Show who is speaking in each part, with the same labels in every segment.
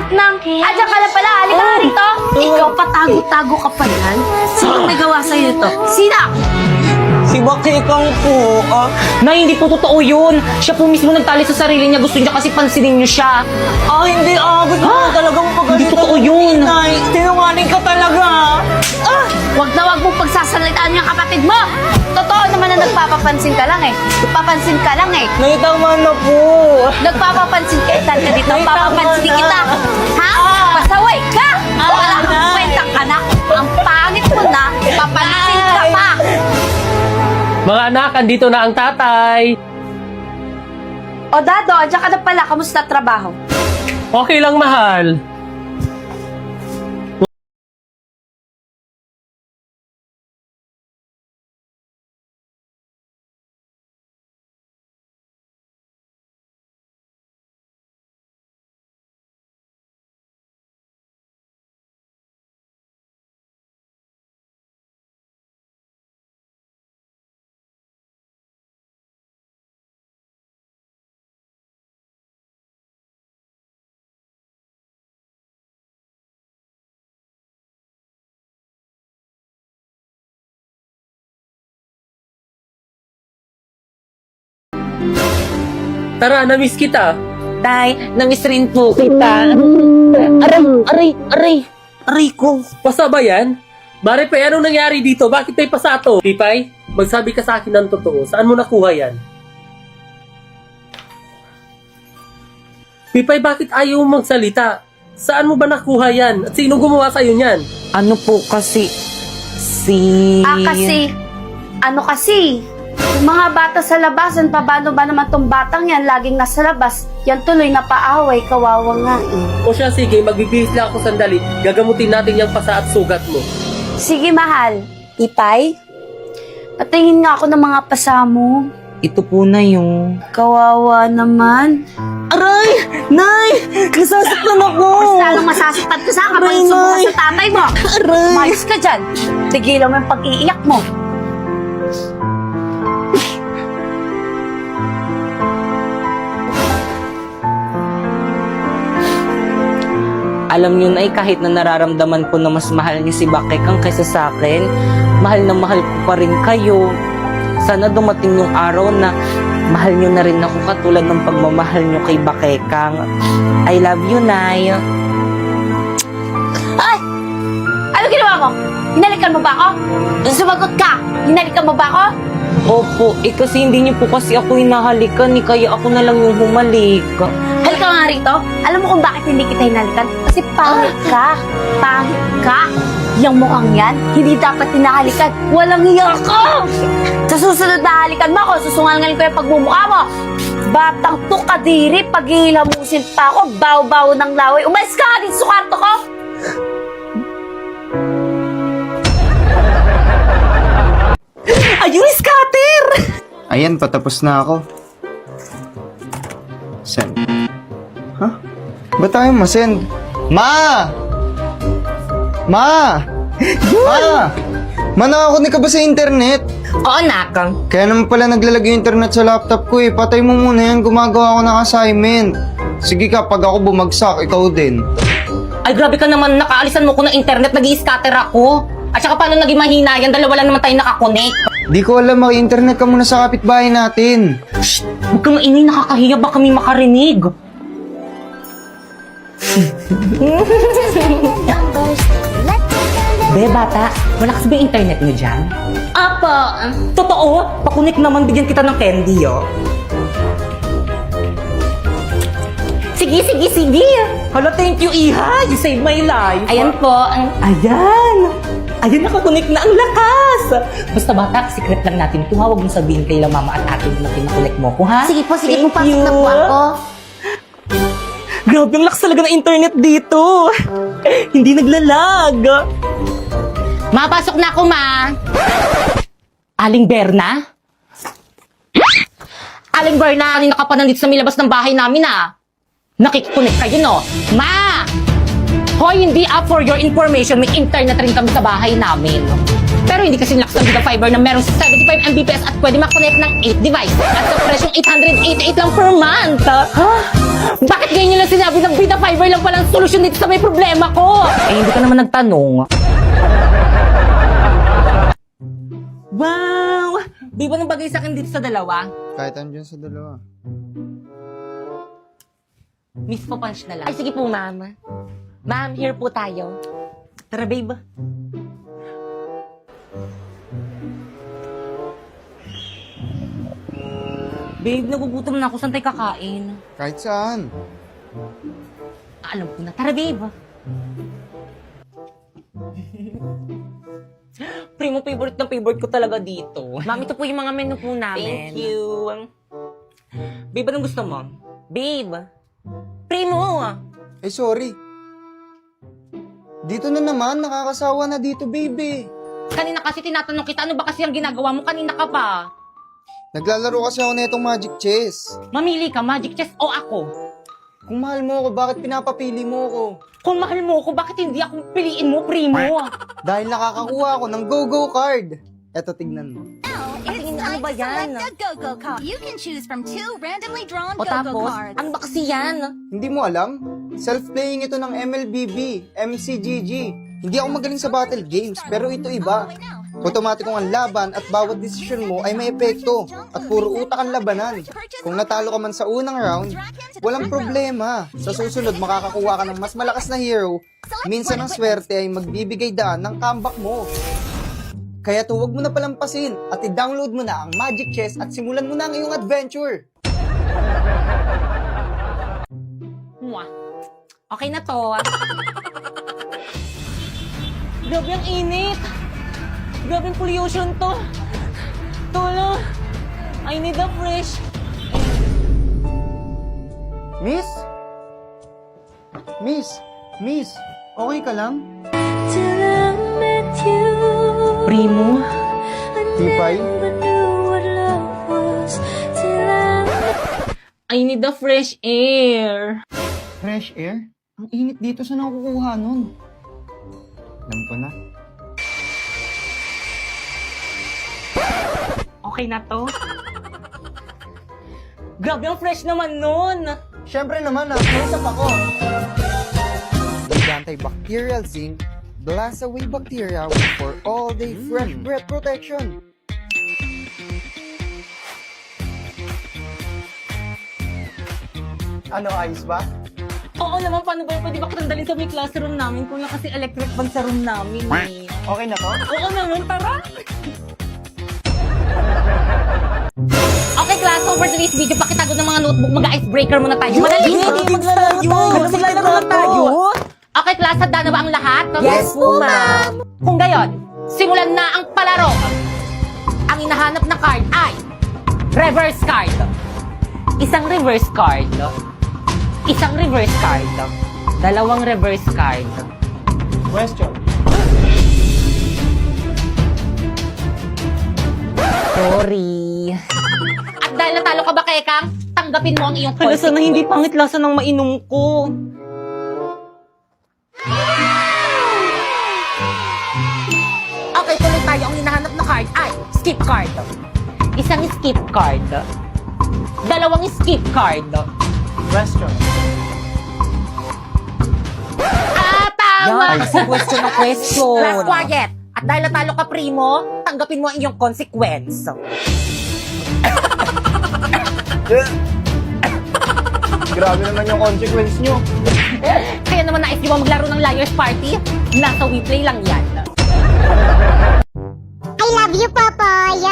Speaker 1: anak ng... Adyan ka na pala, halika nga rito. Ikaw patago-tago ka pa yan. Sino may gawa sa'yo ito? Sino?
Speaker 2: Si Bakekang po.
Speaker 3: Na hindi po totoo yun. Siya po mismo nagtali sa sarili niya. Gusto niya kasi pansinin niyo siya.
Speaker 2: Hindi gusto ko talagang pagalitan.
Speaker 3: Hindi totoo yun.
Speaker 2: Nay, sinungaling ka talaga.
Speaker 1: Huwag na huwag mong pagsasalitaan yung kapatid mo. Totoo naman na nagpapapansin ka lang eh. Nagpapansin ka lang eh.
Speaker 2: Nay, tama na po.
Speaker 1: Nagpapapansin ka. Itan ka dito.
Speaker 2: Nay,
Speaker 1: Papapansin
Speaker 2: tama na.
Speaker 1: kita. Ha? Pasaway ka. Wala kang
Speaker 2: Nay.
Speaker 1: kwentang anak. Ang pangit mo na. Papansin ka pa.
Speaker 4: Mga anak, andito na ang tatay.
Speaker 1: O Dado, andyan ka na pala. Kamusta trabaho?
Speaker 4: Okay lang, mahal. Tara, na-miss kita.
Speaker 2: Tay, namiss rin po kita. Aray ko.
Speaker 4: Pasa ba yan? Maripay, anong nangyari dito? Bakit may pasa to? Pipay, magsabi ka sa akin ng totoo. Saan mo nakuha yan? Pipay, bakit ayaw mo magsalita? Saan mo ba nakuha yan? At sino gumawa sa'yo niyan?
Speaker 2: Ano po kasi?
Speaker 1: Ano kasi? Yung mga bata sa labasan, paano ba naman tong batang yan? Laging nasa labas. Yan tuloy napaaway, kawawa nga eh.
Speaker 4: O siya, sige, magbibihis lang ako sandali. Gagamutin natin yung pasa at sugat mo.
Speaker 1: Sige, mahal. Ipay? Patingin nga ako ng mga pasa mo.
Speaker 2: Ito po na yung...
Speaker 1: Kawawa naman.
Speaker 2: Aray! Nay! Nasasaktan ako!
Speaker 1: Mas lalong masasaktan ka sa kapag sumuha sa tatay mo.
Speaker 2: Aray!
Speaker 1: Mayos ka dyan. Tigilan mo yung pag-iiyak mo.
Speaker 2: Alam niyo, Nay, kahit na nararamdaman ko na mas mahal niyo si Bakekang kaysa sa akin, mahal na mahal ko pa rin kayo. Sana dumating yung araw na mahal niyo na rin ako katulad ng pagmamahal niyo kay Bakekang. I love you, Nay.
Speaker 1: Ay! Ano ginawa mo? Hinalikan mo ba ako? Sumagot ka! Hinalikan mo ba ako?
Speaker 2: Opo, kasi hindi niyo po kasi ako hinahalikan, kaya ako na lang yung humalik.
Speaker 1: Halika nga rito. Alam mo kung bakit hindi kita hinalikan? Kasi pangit ka. Pangit ka. Yung mukhang yan, hindi dapat hinahalikan. Walang hiya ka! Sa susunod na halikan mo ako, susungalingan ko yung pagmumukha mo. Batang to kadiri, paghihilamusin pa ako, baw-baw ng laway. Umalis ka nga dito sa kwarto ko!
Speaker 2: Ayun, scatter!
Speaker 5: Ayan, patapos na ako. Send. Ha? Ba't tayo masend? Ma! Ma! Ma! Ma, nakakunik ka ba sa internet?
Speaker 2: Oo, nakang.
Speaker 5: Kaya naman pala naglalagay yung internet sa laptop ko eh. Patay mo muna yan, gumagawa ako ng assignment. Sige ka, pag ako bumagsak, ikaw din.
Speaker 3: Ay, grabe ka naman. Nakaalisan mo ko ng internet. Nag-i-scatter ako. At saka paano naging mahina yan? Dalawa lang naman tayo nakakonect.
Speaker 5: Di ko alam, maki-internet ka muna sa kapitbahay natin.
Speaker 3: Huwag kang maingay. Nakakahiya. Baka may makarinig. Be, bata, wala kasi ba yung internet niyo dyan?
Speaker 1: Apo,
Speaker 3: Totoo? Pakunik naman, bigyan kita ng candy, oh. Sige, sige, sige. Hala, thank you, Iha. You saved my life.
Speaker 1: ayan po.
Speaker 3: Ayan. Ayan, nakakunik na ang lakas. Basta bata, secret lang natin ito, ha? Huwag mong sabihin kay mama at ate mo na pinakunik mo ko, ha?
Speaker 1: Sige po,
Speaker 3: Thank
Speaker 1: pasok na po
Speaker 3: you.
Speaker 1: ako.
Speaker 3: Grabe, ang lakas talaga ng internet dito. Hindi naglalag.
Speaker 1: Mapasok na ako, ma.
Speaker 3: Aling Berna? Aling Berna, kanina ka pa nandito sa milabas ng bahay namin, ah. Nakikikunik kayo, no? Ma! Hoy, hindi for your information, may internet rin kami sa bahay namin. Pero hindi kasi lakas ng Giga Fiber na merong 75 Mbps at pwede makonect ng 8 device. At sa presyong 888 lang per month. Ha? Bakit ganyan nyo nilang sinabi ng Vita Fiber lang palang solusyon dito sa may problema ko? Eh, hindi ka naman nagtanong. Wow! Di ba nang bagay sa akin dito sa dalawa?
Speaker 5: Kahit andyan sa dalawa.
Speaker 3: Miss po punch na lang. Ay, sige po, ma'am. Ma'am, here po tayo. Tara, babe. Babe, nagugutom na ako. Saan tayo kakain?
Speaker 5: Kahit saan.
Speaker 3: Alam ko na. Tara, babe. Primo, favorite na favorite ko talaga dito. Ma'am, ito po yung mga menu po namin. Thank you. Babe, anong gusto mo? Babe. Primo.
Speaker 5: Eh, sorry. Dito na naman, nakakasawa na dito, baby.
Speaker 3: Kanina kasi tinatanong kita, ano ba kasi ang ginagawa mo? Kanina ka pa.
Speaker 5: Naglalaro kasi ako na itong Magic Chess.
Speaker 3: Mamili ka, Magic Chess o ako?
Speaker 5: Kung mahal mo ako, bakit pinapapili mo ako?
Speaker 3: Kung mahal mo ako, bakit hindi ako piliin mo, Primo?
Speaker 5: Dahil nakakakuha ako ng Go-Go card. Eto, tignan mo.
Speaker 3: Ay, ano ba yan?
Speaker 6: Select a go-go card. You can choose from 2 randomly drawn
Speaker 3: O
Speaker 6: go-go
Speaker 3: tapos,
Speaker 6: cards.
Speaker 3: ano ba kasi yan?
Speaker 5: Hindi mo alam? Self-playing ito ng MLBB, MCGG. Hindi ako magaling sa battle games, pero ito iba. Otomatikong ang laban at bawat desisyon mo ay may epekto at puro utak ang labanan. Kung natalo ka man sa unang round, walang problema. Sa susunod makakakuha ka ng mas malakas na hero. Minsan ang swerte ay magbibigay daan ng comeback mo. Kaya huwag mo na palampasin at i-download mo na ang Magic Chess at simulan mo na ang iyong adventure.
Speaker 3: Mwah. Okay na to. Grabe ang init. Grabe ang pollution to. Tulong. I need a fresh.
Speaker 5: Miss? Miss, okay ka lang?
Speaker 3: Primo.
Speaker 5: Tipay?
Speaker 3: I need a fresh air.
Speaker 5: Fresh air? Ang init dito, saan ako kukuha nun? Alam ko na.
Speaker 3: Okay na to. Grabe ang fresh naman nun.
Speaker 5: Siyempre naman, nakausap ako. With antibacterial zinc, blast away bacteria for all-day fresh breath protection. Ano, ayos ba?
Speaker 3: Oo naman, paano ba? Pwede ba kitang dalhin sa may classroom namin? Kuya, kasi electric fan sa room namin eh.
Speaker 5: Okay na to?
Speaker 3: Oo naman, tara! Okay, class, so for today's video, pakitago ng mga notebook, mag-icebreaker muna tayo. Madali! Maglalaro tayo! Okay, class, handa na ba ang lahat?
Speaker 1: Yes po, ma'am!
Speaker 3: Kung gayon, simulan na ang palaro! Ang hinahanap na card ay reverse card. Isang reverse card. Isang reverse card. Dalawang reverse card.
Speaker 5: Question.
Speaker 3: Sorry. At dahil natalo ka ba, Kekang, tanggapin mo ang iyong consequence. Lasa na hindi pangit lasa ng mainom ko. Okay, tuloy tayo. Ang hinahanap na card ay skip card. Isang skip card. Dalawang skip card.
Speaker 5: Question.
Speaker 3: Tama!
Speaker 2: Yan, kasi question na question.
Speaker 3: Last quiet. At dahil natalo ka, Primo, tanggapin mo ang iyong consequence.
Speaker 5: Grabe naman yung consequence nyo.
Speaker 3: Kaya naman nais nyo ba maglaro ng Liar's Party? Nasa WePlay lang yan.
Speaker 6: I love you, Popoy.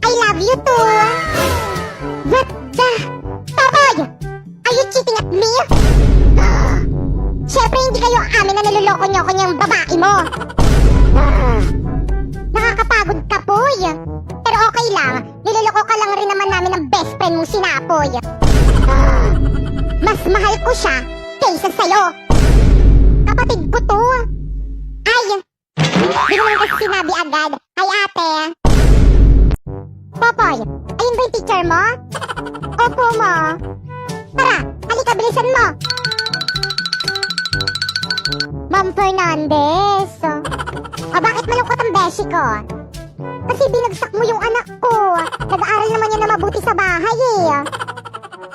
Speaker 6: I love you too. What the? Popoy! Are you cheating at me? Siyempre hindi kayo amin na niloloko niyo ako niyang babae mo. Nakakapagod ka, Poy. Pero okay lang. Niloloko ka lang rin naman namin ng best friend mong sinapoy. Mas mahal ko siya kaysa sa'yo. Kapatid ko to. Ay, di naman kasi sinabi agad. Ay, ate. Popoy, ayun ba yung teacher mo? Opo mo. Tara, halika, bilisan mo. Ma'am Fernandez. Bakit malungkot ang beshi ko? Kasi binagsak mo yung anak ko. Nag-aaral naman yan na mabuti sa bahay eh.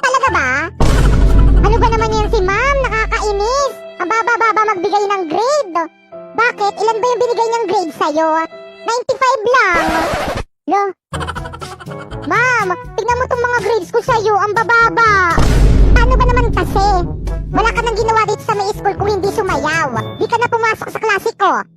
Speaker 6: Talaga ba? Ano ba naman yan si baba magbigay ng grade. Bakit? Ilan ba yung binigay niyang grade sa'yo? 95 lang. Lo? Ma'am, tignan mo tong mga grades ko sa'yo. Ang bababa. Paano ba naman kasi? Wala ka nang ginawa dito sa may school kung hindi sumayaw. Di ka na pumasok sa klase ko.